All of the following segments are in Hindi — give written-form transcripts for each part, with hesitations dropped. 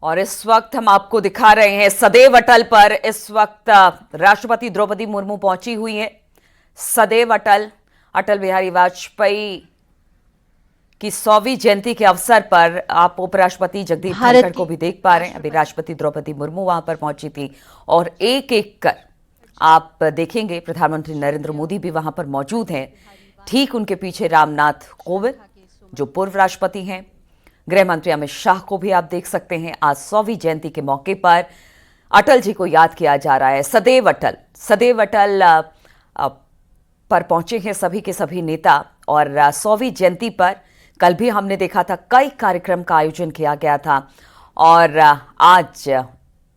और इस वक्त हम आपको दिखा रहे हैं सदैव अटल पर इस वक्त राष्ट्रपति द्रौपदी मुर्मू पहुंची हुई हैं। सदैव अटल अटल बिहारी वाजपेयी की 100वीं जयंती के अवसर पर आप उपराष्ट्रपति जगदीप धनखड़ को भी देख पा रहे हैं। अभी राष्ट्रपति द्रौपदी मुर्मू वहां पर पहुंची थी और एक एक कर आप देखेंगे प्रधानमंत्री नरेंद्र मोदी भी वहां पर मौजूद हैं। ठीक उनके पीछे रामनाथ कोविंद जो पूर्व राष्ट्रपति हैं, गृह मंत्री अमित शाह को भी आप देख सकते हैं। आज 100वीं जयंती के मौके पर अटल जी को याद किया जा रहा है। सदैव अटल पर पहुंचे हैं सभी के सभी नेता और 100वीं जयंती पर कल भी हमने देखा था कई कार्यक्रम का आयोजन किया गया था और आज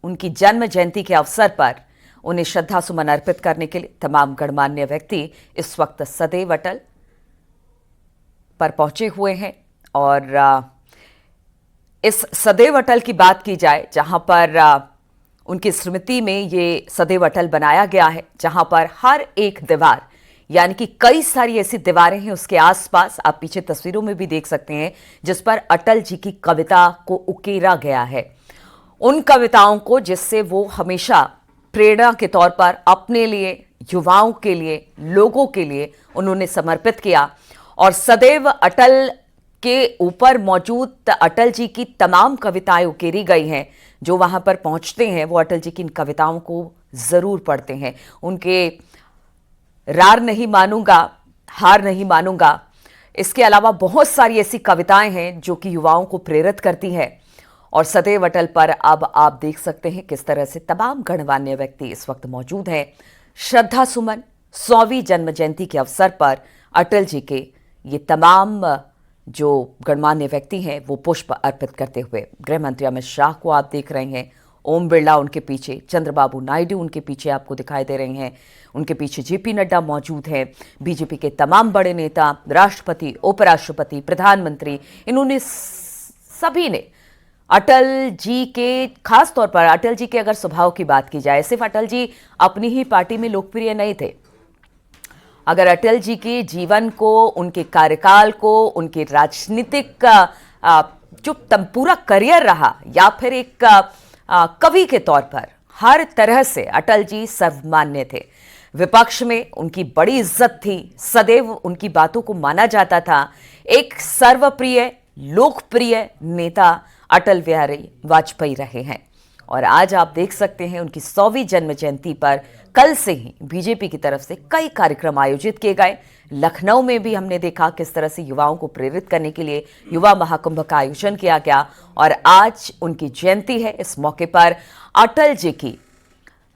उनकी जन्म जयंती के अवसर पर उन्हें श्रद्धा सुमन अर्पित करने के लिए तमाम गणमान्य व्यक्ति इस वक्त सदैव अटल पर पहुंचे हुए हैं। और इस सदैव अटल की बात की जाए जहां पर उनकी स्मृति में ये सदैव अटल बनाया गया है, जहां पर हर एक दीवार यानी कि कई सारी ऐसी दीवारें हैं उसके आसपास आप पीछे तस्वीरों में भी देख सकते हैं जिस पर अटल जी की कविता को उकेरा गया है। उन कविताओं को जिससे वो हमेशा प्रेरणा के तौर पर अपने लिए, युवाओं के लिए, लोगों के लिए उन्होंने समर्पित किया। और सदैव अटल के ऊपर मौजूद अटल जी की तमाम कविताएं उकेरी गई हैं। जो वहां पर पहुंचते हैं वो अटल जी की इन कविताओं को जरूर पढ़ते हैं। उनके रार नहीं मानूंगा, हार नहीं मानूंगा, इसके अलावा बहुत सारी ऐसी कविताएं हैं जो कि युवाओं को प्रेरित करती हैं। और सदैव अटल पर अब आप देख सकते हैं किस तरह से तमाम गणमान्य व्यक्ति इस वक्त मौजूद हैं। श्रद्धा सुमन 100वीं जन्म जयंती के अवसर पर अटल जी के ये तमाम जो गणमान्य व्यक्ति हैं वो पुष्प अर्पित करते हुए गृह मंत्री अमित शाह को आप देख रहे हैं, ओम बिरला उनके पीछे, चंद्रबाबू नायडू उनके पीछे आपको दिखाई दे रहे हैं, उनके पीछे जेपी नड्डा मौजूद हैं, बीजेपी के तमाम बड़े नेता, राष्ट्रपति, उपराष्ट्रपति, प्रधानमंत्री, इन्होंने सभी ने अटल जी के, खास तौर पर अटल जी के अगर स्वभाव की बात की जाए, सिर्फ अटल जी अपनी ही पार्टी में लोकप्रिय नहीं थे। अगर अटल जी के जीवन को, उनके कार्यकाल को, उनके राजनीतिक जो पूरा करियर रहा या फिर एक कवि के तौर पर हर तरह से अटल जी सर्वमान्य थे। विपक्ष में उनकी बड़ी इज्जत थी, सदैव उनकी बातों को माना जाता था। एक सर्वप्रिय, लोकप्रिय नेता अटल बिहारी वाजपेयी रहे हैं। और आज आप देख सकते हैं उनकी 100वीं जन्म जयंती पर कल से ही बीजेपी की तरफ से कई कार्यक्रम आयोजित किए गए। लखनऊ में भी हमने देखा किस तरह से युवाओं को प्रेरित करने के लिए युवा महाकुंभ का आयोजन किया गया। और आज उनकी जयंती है। इस मौके पर अटल जी की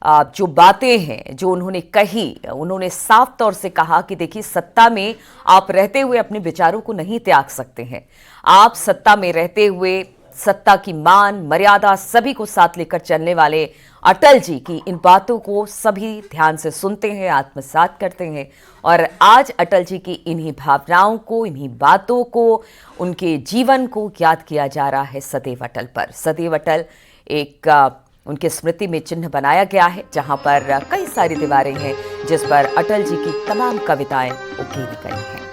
जो बातें हैं, जो उन्होंने कही, उन्होंने साफ तौर से कहा कि देखिए, सत्ता में आप रहते हुए अपने विचारों को नहीं त्याग सकते हैं। आप सत्ता में रहते हुए सत्ता की मान, मर्यादा सभी को साथ लेकर चलने वाले अटल जी की इन बातों को सभी ध्यान से सुनते हैं, आत्मसात करते हैं। और आज अटल जी की इन्हीं भावनाओं को, इन्हीं बातों को, उनके जीवन को याद किया जा रहा है सदैव अटल पर। सदैव अटल एक उनके स्मृति में चिन्ह बनाया गया है जहां पर कई सारी दीवारें हैं जिस पर अटल जी की तमाम कविताएं उकेरी गई हैं।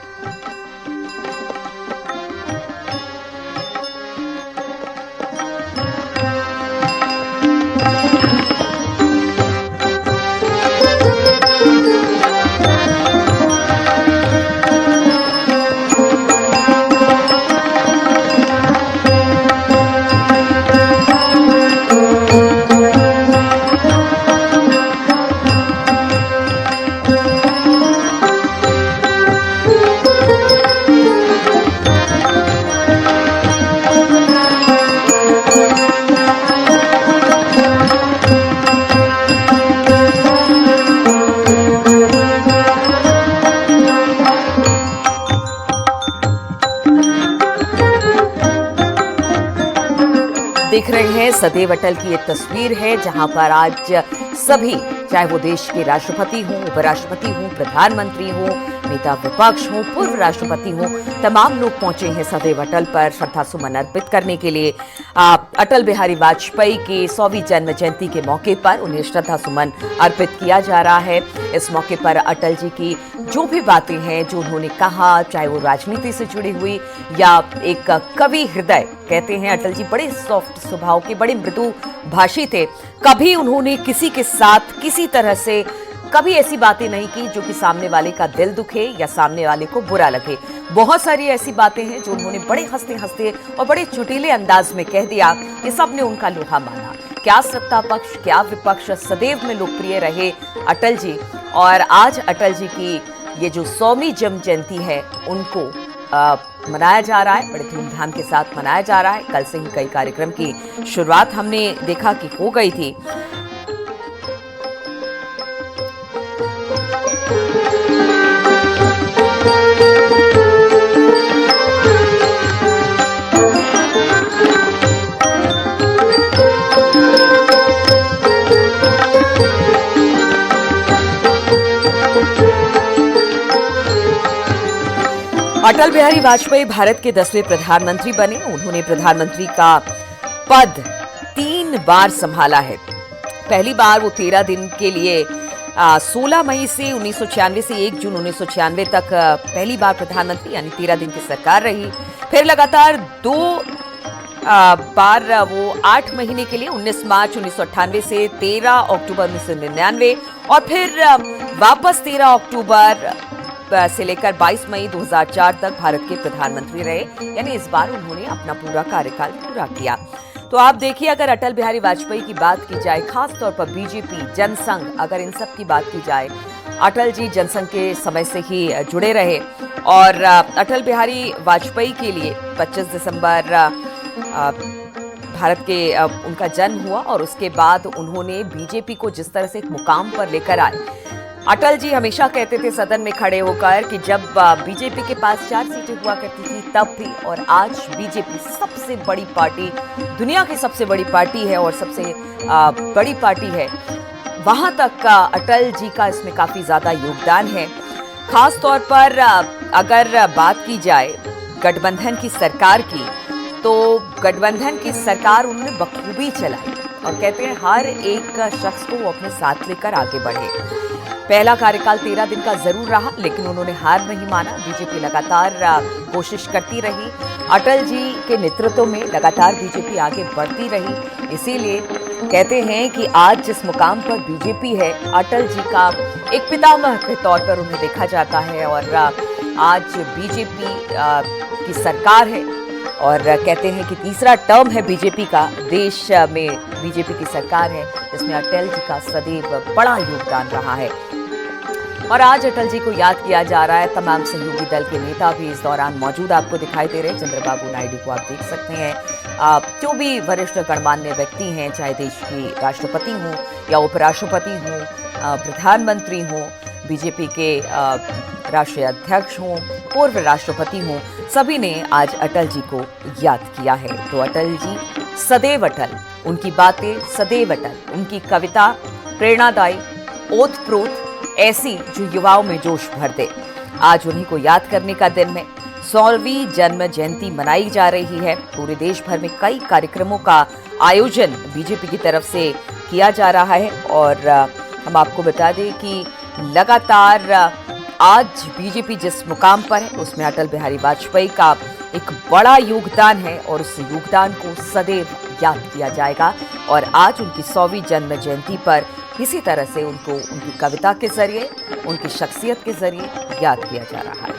देख रहे हैं सदैव अटल की एक तस्वीर है जहां पर आज सभी, चाहे वो देश के राष्ट्रपति हों, उपराष्ट्रपति हों, प्रधानमंत्री हों, नेता विपक्ष हों, पूर्व राष्ट्रपति हों, तमाम लोग पहुंचे हैं सदैव अटल पर श्रद्धा सुमन अर्पित करने के लिए। अटल बिहारी वाजपेयी की 100वीं जन्म जयंती के मौके पर उन्हें श्रद्धा सुमन अर्पित किया जा रहा है। इस मौके पर अटल जी की जो भी बातें हैं, जो उन्होंने कहा, चाहे वो राजनीति से जुड़ी हुई या एक कवि हृदय, कहते हैं अटल जी बड़े सॉफ्ट स्वभाव के, बड़े मृदु भाषी थे। कभी उन्होंने किसी के साथ किसी तरह से कभी ऐसी बातें नहीं की जो कि सामने वाले का दिल दुखे या सामने वाले को बुरा लगे। बहुत सारी ऐसी बातें हैं जो उन्होंने बड़े हंसते हंसते और बड़े चुटीले अंदाज में कह दिया कि सबने उनका लोहा माना। क्या सत्ता पक्ष, क्या विपक्ष, सदैव में लोकप्रिय रहे अटल जी। और आज अटल जी की ये जो 100वीं जन्म जयंती है उनको मनाया जा रहा है, बड़े धूमधाम के साथ मनाया जा रहा है। कल से ही कई कार्यक्रम की शुरुआत हमने देखा कि हो गई थी। अटल बिहारी वाजपेयी भारत के 10वें प्रधानमंत्री बने। उन्होंने प्रधानमंत्री का पद 3 बार संभाला है। पहली बार वो 13 दिन के लिए 16 मई से 1996 से 1 जून 1996 तक पहली बार प्रधानमंत्री यानी 13 दिन की सरकार रही। फिर लगातार 2 बार वो 8 महीने के लिए 19 मार्च 1998 से 13 अक्टूबर 1999 और फिर वापस 13 अक्टूबर से लेकर 22 मई 2004 तक भारत के प्रधानमंत्री रहे। यानी इस बार उन्होंने अपना पूरा कार्यकाल पूरा किया। तो आप देखिए, अगर अटल बिहारी वाजपेयी की बात की जाए, खास तौर पर बीजेपी, जनसंघ, अगर इन सब की बात की जाए, अटल जी जनसंघ के समय से ही जुड़े रहे। और अटल बिहारी वाजपेयी के लिए 25 दिसंबर भारत के उनका जन्म हुआ और उसके बाद उन्होंने बीजेपी को जिस तरह से एक मुकाम पर लेकर आए। अटल जी हमेशा कहते थे सदन में खड़े होकर कि जब बीजेपी के पास 4 सीटें हुआ करती थी तब भी, और आज बीजेपी सबसे बड़ी पार्टी, दुनिया की सबसे बड़ी पार्टी है और सबसे बड़ी पार्टी है, वहां तक का अटल जी का इसमें काफी ज्यादा योगदान है। खास तौर पर अगर बात की जाए गठबंधन की सरकार की, तो गठबंधन की सरकार उन्होंने बखूबी चलाई और कहते हैं हर एक शख्स को वो अपने साथ लेकर आगे बढ़े। पहला कार्यकाल 13 दिन का जरूर रहा, लेकिन उन्होंने हार नहीं माना। बीजेपी लगातार कोशिश करती रही। अटल जी के नेतृत्व में लगातार बीजेपी आगे बढ़ती रही। इसीलिए कहते हैं कि आज जिस मुकाम पर बीजेपी है, अटल जी का एक पितामह के तौर पर उन्हें देखा जाता है। और आज बीजेपी की सरकार है और कहते हैं कि तीसरा टर्म है बीजेपी का, देश में बीजेपी की सरकार है जिसमें अटल जी का सदैव बड़ा योगदान रहा है। और आज अटल जी को याद किया जा रहा है। तमाम सहयोगी दल के नेता भी इस दौरान मौजूद आपको दिखाई दे रहे हैं। चंद्रबाबू नायडू को आप देख सकते हैं। जो भी वरिष्ठ गणमान्य व्यक्ति हैं, चाहे देश की राष्ट्रपति हों या उपराष्ट्रपति हों, प्रधानमंत्री हों, बीजेपी के राष्ट्रीय अध्यक्ष हों, पूर्व राष्ट्रपति हों, सभी ने आज अटल जी को याद किया है। तो अटल जी सदैव अटल, उनकी बातें सदैव अटल, उनकी कविता प्रेरणादायी, ओतप्रोत, ऐसी जो युवाओं में जोश भर दे। आज उन्हीं को याद करने का दिन है। 100वीं जन्म जयंती मनाई जा रही है। पूरे देश भर में कई कार्यक्रमों का आयोजन बीजेपी की तरफ से किया जा रहा है। और हम आपको बता दें कि लगातार आज बीजेपी जिस मुकाम पर है उसमें अटल बिहारी वाजपेयी का एक बड़ा योगदान है और उस योगदान को सदैव याद किया जाएगा। और आज उनकी 100वीं जन्म जयंती पर किसी तरह से उनको उनकी कविता के जरिए, उनकी शख्सियत के जरिए याद किया जा रहा है।